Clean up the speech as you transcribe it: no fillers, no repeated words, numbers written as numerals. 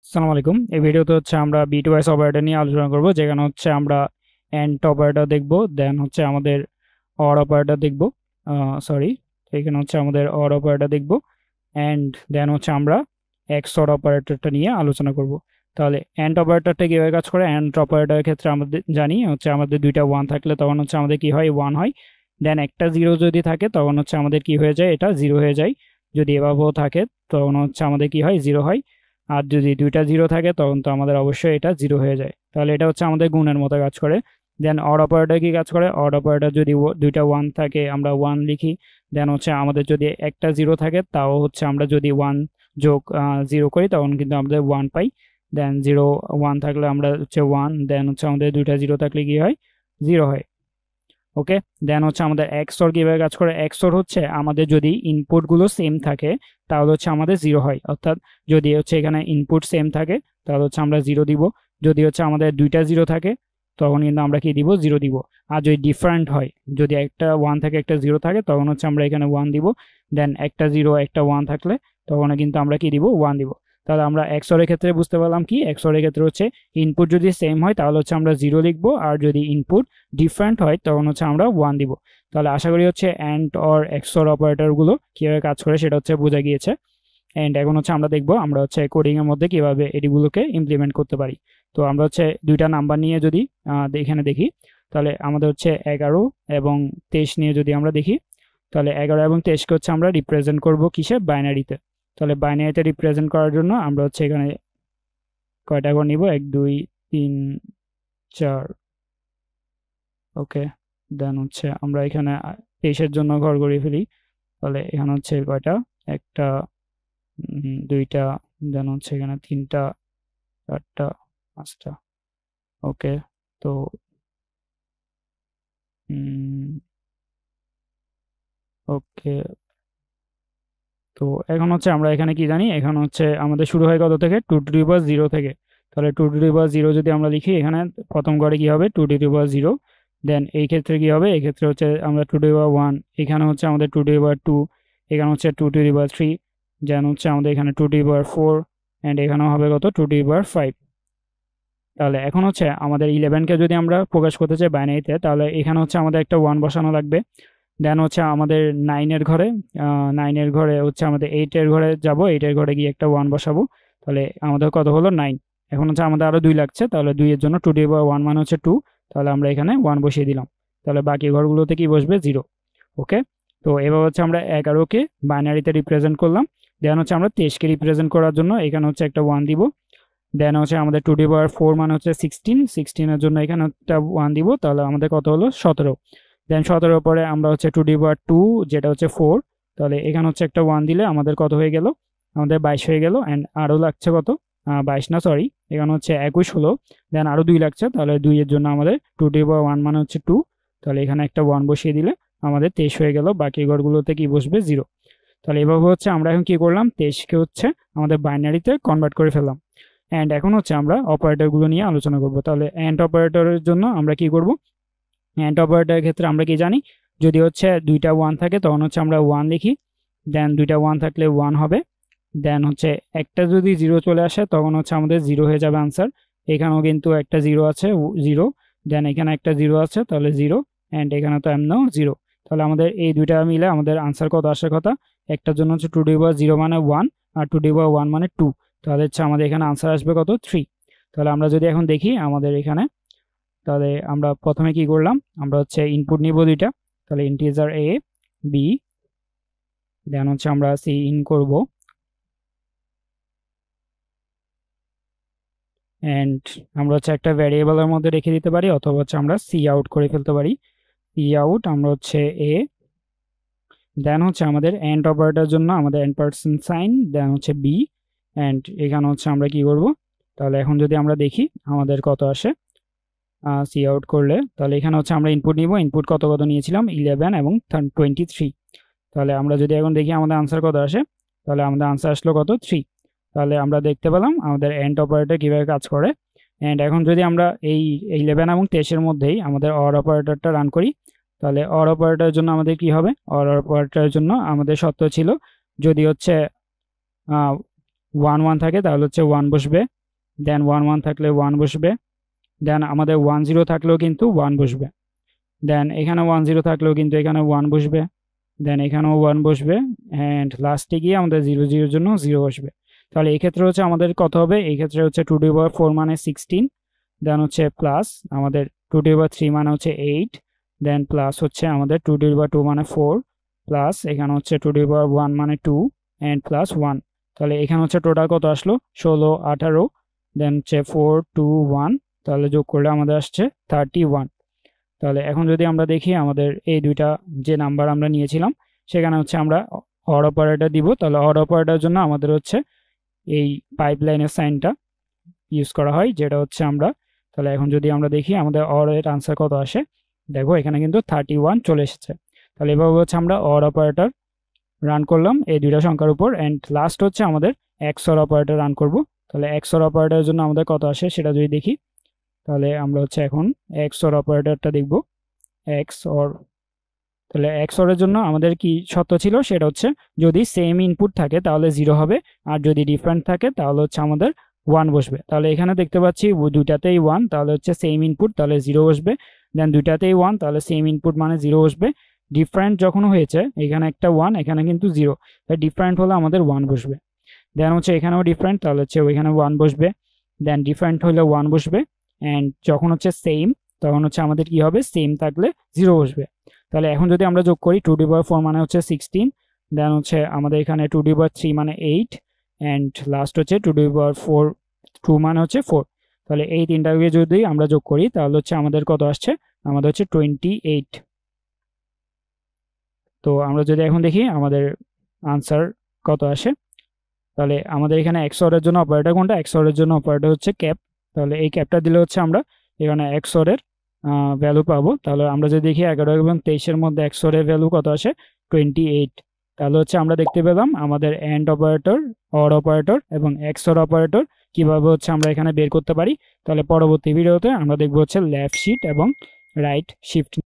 আসসালামু আলাইকুম। এই ভিডিওতে আমরা বিটওয়াইজ অপারেটর নিয়ে আলোচনা করব, যেখানে আমরা এন্ড অপারেটর দেখব, দেন আমাদের অর অপারেটর দেখব। সরি, এখানে আমাদের অর অপারেটর দেখব, এন্ড দেন আমরা এক্সঅর অপারেটরটা নিয়ে আলোচনা করব। তাহলে এন্ড অপারেটরটা কিভাবে কাজ করে? এন্ড অপারেটরের ক্ষেত্রে আমাদের জানি আমাদের দুইটা ওয়ান থাকলে তখন আমাদের কি হয়? ওয়ান হয়। দেন একটা জিরো যদি থাকে তখন আমাদের কি হয়ে যায়? এটা জিরো হয়ে যায়। যদি এভাবেও থাকে তখন আমাদের কি হয়? জিরো হয়। আর যদি দুইটা জিরো থাকে তখন তো আমাদের অবশ্যই এটা জিরো হয়ে যায়। তাহলে এটা আমাদের গুণের মতো কাজ করে। দেন অড অপারেটর কি কাজ করে? অড অপারেটর যদি দুইটা ওয়ান থাকে আমরা ওয়ান লিখি। দেন আমাদের যদি একটা জিরো থাকে তাও আমরা যদি ওয়ান যোগ জিরো করি তখন কিন্তু আমাদের ওয়ান পাই। দেন জিরো ওয়ান থাকলে আমরা ওয়ান, দেন আমাদের দুইটা জিরো থাকলে কি হয়? জিরো হয়। ওকে। দেন আমাদের এক্সঅর কিভাবে কাজ করে? এক্সঅর আমাদের যদি ইনপুটগুলো সেম থাকে তাহলে আমাদের জিরো হয়। অর্থাৎ যদি এখানে ইনপুট সেম থাকে তাহলে আমরা জিরো দিব। যদি আমাদের দুইটা জিরো থাকে তখন কিন্তু আমরা কি দিব? জিরো দিব। আর যদি ডিফারেন্ট হয়, যদি একটা ওয়ান থাকে একটা জিরো থাকে তখন আমরা এখানে ওয়ান দিব। দেন একটা জিরো একটা ওয়ান থাকলে তখন কিন্তু আমরা কি দিব? ওয়ান দিব। তাহলে আমরা এক্সঅর এর ক্ষেত্রে বুঝতে পারলাম কি? এক্সঅর এর ক্ষেত্রে ইনপুট যদি সেম হয় তাহলে আমরা জিরো লিখবো, আর যদি ইনপুট ডিফারেন্ট হয় তখন আমরা ওয়ান দিব। তাহলে আশা করি অ্যান্ড অর এক্সঅর অপারেটরগুলো কীভাবে কাজ করে সেটা বোঝা গিয়েছে। অ্যান্ড এখন আমরা দেখবো আমরা কোডিং এর মধ্যে কিভাবে এটিগুলোকে ইমপ্লিমেন্ট করতে পারি। তো আমরা দুইটা নাম্বার নিয়ে যদি এখানে দেখি, তাহলে আমাদের 11 এবং 23 নিয়ে যদি আমরা দেখি, তাহলে 11 এবং 23কে আমরা রিপ্রেজেন্ট করব কিসে? বাইনারিতে। তাহলে বাইনারিতে রিপ্রেজেন্ট করার জন্য আমরা এখানে কয়টা ঘর নিব? 1 2 3 4। ওকে। দেন আমরা এখানে 23-এর জন্য ঘর গড়িয়ে ফেলি। তাহলে এখানে কয়টা? একটা, দুইটা, দেন এখানে তিনটা, চারটা, পাঁচটা। ওকে। তো ওকে। তো এখন আমরা এখানে কি জানি? এখন আমাদের শুরু হয় কত থেকে? Two to the power zero থেকে। তাহলে two to the power zero যদি আমরা লিখি, এখানে প্রথম ঘরে কি হবে? Two to the power zero. Then এই ক্ষেত্রে কি হবে? এই ক্ষেত্রে আমরা two to the power one, এখানে আমাদের two to the power two, এখানে two to the power three, then আমাদের এখানে two to the power four, and এখানেও হবে কত? Two to the power five. তাহলে এখন আমাদের 11কে যদি আমরা প্রকাশ করতে চাই বাইনারিতে, তাহলে এখানে আমাদের একটা ওয়ান বসানো লাগবে। দেন আমাদের নাইনের ঘরে, নাইনের ঘরে আমাদের এইটের ঘরে যাব, এইটের ঘরে গিয়ে একটা ওয়ান বসাবো। তাহলে আমাদের কত হলো? নাইন। এখন আমাদের আরো দুই লাগছে, তাহলে দুইয়ের জন্য two to the power one মানে টু। তাহলে আমরা এখানে ওয়ান বসিয়ে দিলাম। তাহলে বাকি ঘরগুলোতে কি বসবে? জিরো। ওকে। তো এবার আমরা 11কে বাইনারিতে রিপ্রেজেন্ট করলাম। দেন আমরা 23কে রিপ্রেজেন্ট করার জন্য এখানে একটা ওয়ান দিব। দেন আমাদের টু ডি পাওয়ার ফোর মানে সিক্সটিন, সিক্সটিনের জন্য এখানে একটা ওয়ান দিব। তাহলে আমাদের কত হলো? 17। দেন 17 পরে আমরা টু ডি পাওয়ার টু, যেটা ফোর। তাহলে এখানে একটা ওয়ান দিলে আমাদের কত হয়ে গেল? আমাদের 22 হয়ে গেল। অ্যান্ড আরও লাগছে কত? 22 না, সরি, এখানে 21 হলো। দেন আরও দুই লাগছে, তাহলে দুইয়ের জন্য আমাদের টু ডি পাওয়ার ওয়ান মানে টু। তাহলে এখানে একটা ওয়ান বসিয়ে দিলে আমাদের 23 হয়ে গেল। বাকি ঘরগুলোতে কি বসবে? জিরো। তাহলে এভাবে আমরা এখন কি করলাম? 23কে আমাদের বাইনারিতে কনভার্ট করে ফেললাম। অ্যান্ড এখন আমরা অপারেটরগুলো নিয়ে আলোচনা করব। তাহলে অ্যান্ড অপারেটরের জন্য আমরা কি করব? অ্যান্ড অপারেটরের ক্ষেত্রে আমরা কি জানি? যদি দুইটা ওয়ান থাকে তখন আমরা ওয়ান লিখি। দেন দুইটা ওয়ান থাকলে ওয়ান হবে। দেন একটা যদি জিরো চলে আসে তখন আমাদের জিরো হয়ে যাবে আনসার। এখানেও কিন্তু একটা জিরো আছে, জিরো। দেন এখানে একটা জিরো আছে, তাহলে জিরো। অ্যান্ড এখানে তো এমনও জিরো। তাহলে আমাদের এই দুইটা মিলে আমাদের আনসার কত আসার কথা? একটার জন্য টু ডি পাওয়ার জিরো মানে ওয়ান, আর টু ডি পাওয়ার ওয়ান মানে টু। তাহলে আমাদের এখানে আনসার আসবে কত? থ্রি। তাহলে আমরা যদি এখন দেখি আমাদের এখানে, তাহলে আমরা প্রথমে কি করলাম? আমরা ইনপুট নিব দুইটা। তাহলে ইন্টিজার এ, বি, দেন আমরা সি ইন করব। অ্যান্ড আমরা একটা ভ্যারিয়েবলের মধ্যে রেখে দিতে পারি, অথবা আমরা সি আউট করে ফেলতে পারি। সি আউট আমরা এ। দেন আমাদের এন্ড অপারেটরের জন্য আমাদের and percent sign, then B. And এখানে আমরা কি করব? তাহলে এখন যদি আমরা দেখি আমাদের কত আসে সি আউট করলে, তাহলে এখানে আমরা ইনপুট নিব। ইনপুট কত কত নিয়েছিলাম? 11 এবং 23। তাহলে আমরা যদি এখন দেখি আমাদের আনসার কত আসে, তাহলে আমাদের আনসার আসলো কত? 3। তাহলে আমরা দেখতে পেলাম আমাদের এন্ড অপারেটর কীভাবে কাজ করে। অ্যান্ড এখন যদি আমরা এই 11 এবং 23-এর মধ্যেই আমাদের অর অপারেটরটা রান করি, তাহলে অর অপারেটরের জন্য আমাদের কি হবে? অর অপারেটরের জন্য আমাদের শর্ত ছিল যদি ওয়ান ওয়ান থাকে তাহলে ওয়ান বসবে। দেন 1 1 থাকলে 1 বসবে, দেন আমাদের 1 0 থাকলেও কিন্তু 1 বসবে, দেন এখানে 1 0 থাকলেও কিন্তু এখানে 1 বসবে, দেন এখানেও 1 বসবে, অ্যান্ড লাস্টে গিয়ে আমাদের 0 0 এর জন্য 0 বসবে। তাহলে এই ক্ষেত্রে হচ্ছে আমাদের কত হবে, এই ক্ষেত্রে হচ্ছে 2^4 মানে 16, দেন হচ্ছে প্লাস আমাদের 2^3 মানে হচ্ছে 8, দেন প্লাস হচ্ছে আমাদের 2^2 মানে 4, প্লাস এখানে হচ্ছে 2^1 মানে 2, অ্যান্ড প্লাস 1। তাহলে এখানে হচ্ছে টোটাল কত আসলো, 16 18, দেন হচ্ছে 4 2 1, তাহলে যোগ করলে আমাদের আসছে 31। তাহলে এখন যদি আমরা দেখি আমাদের এই দুইটা যে নাম্বার আমরা নিয়েছিলাম সেখানে হচ্ছে আমরা অড অপারেটর দিব। তাহলে অড অপারেটরের জন্য আমাদের হচ্ছে এই পাইপলাইনের সাইনটা ইউজ করা হয়, যেটা হচ্ছে আমরা, তাহলে এখন যদি আমরা দেখি আমাদের অড এর আনসার কত আসে, দেখো এখানে কিন্তু 31 চলে এসেছে। তাহলে এভাবে হচ্ছে আমরা অড অপারেটর রান করলাম এই দুইটা সংখ্যার উপর, অ্যান্ড লাস্ট হচ্ছে আমাদের এক্সঅর অপারেটর রান করব। তাহলে এক্সঅর অপারেটরের জন্য আমাদের কত আসে সেটা যদি দেখি, তাহলে আমরা হচ্ছে এখন এক্সঅর অপারেটরটা দেখব। এক্সঅর, তাহলে এক্সঅর এর জন্য আমাদের কি শর্ত ছিল, সেটা হচ্ছে যদি সেম ইনপুট থাকে তাহলে 0 হবে, আর যদি ডিফারেন্ট থাকে তাহলে হচ্ছে আমাদের 1 বসবে। তাহলে এখানে দেখতে পাচ্ছি দুইটাতেই 1, তাহলে হচ্ছে সেম ইনপুট তাহলে 0 বসবে, দেন দুইটাতেই 1 তাহলে সেম ইনপুট মানে 0 বসবে, ডিফারেন্ট যখন হয়েছে এখানে একটা 1 এখানে কিন্তু 0, তাই ডিফারেন্ট হলে আমাদের 1 বসবে, দেন হচ্ছে এখানেও ডিফারেন্ট তাহলে হচ্ছে ওইখানে 1 বসবে, দেন ডিফারেন্ট হলে 1 বসবে, অ্যান্ড যখন হচ্ছে সেম তখন হচ্ছে আমাদের কি হবে, সেম থাকলে 0 বসবে। তাহলে এখন যদি আমরা যোগ করি 2^4 মানে হচ্ছে 16, দেন হচ্ছে আমাদের এখানে 2^3 মানে 8, অ্যান্ড লাস্ট হচ্ছে 2^4 2 মানে হচ্ছে 4। তাহলে এই তিনটাকে যদি আমরা যোগ করি তাহলে হচ্ছে আমাদের কত আসছে, আমাদের হচ্ছে 28। তো আমরা যদি এখন দেখি আমাদের আনসার কত আসে, তাহলে আমাদের এখানে এক্সঅর এর জন্য অপারেটর কোনটা, এক্সঅর এর জন্য অপারেটর হচ্ছে ক্যাপ। তাহলে এই ক্যাপটা দিলে হচ্ছে আমরা এখানে এক্সঅর এর ভ্যালু পাবো। তাহলে আমরা যদি দেখি 11 এবং 23-এর মধ্যে এক্সঅর এর ভ্যালু কত আসে, 28। তাহলে হচ্ছে আমরা দেখতে পেলাম আমাদের এন্ড অপারেটর, অর অপারেটর এবং এক্সঅর অপারেটর কিভাবে হচ্ছে আমরা এখানে বের করতে পারি। তাহলে পরবর্তী ভিডিওতে আমরা দেখবো হচ্ছে লেফট শিফট এবং রাইট শিফট।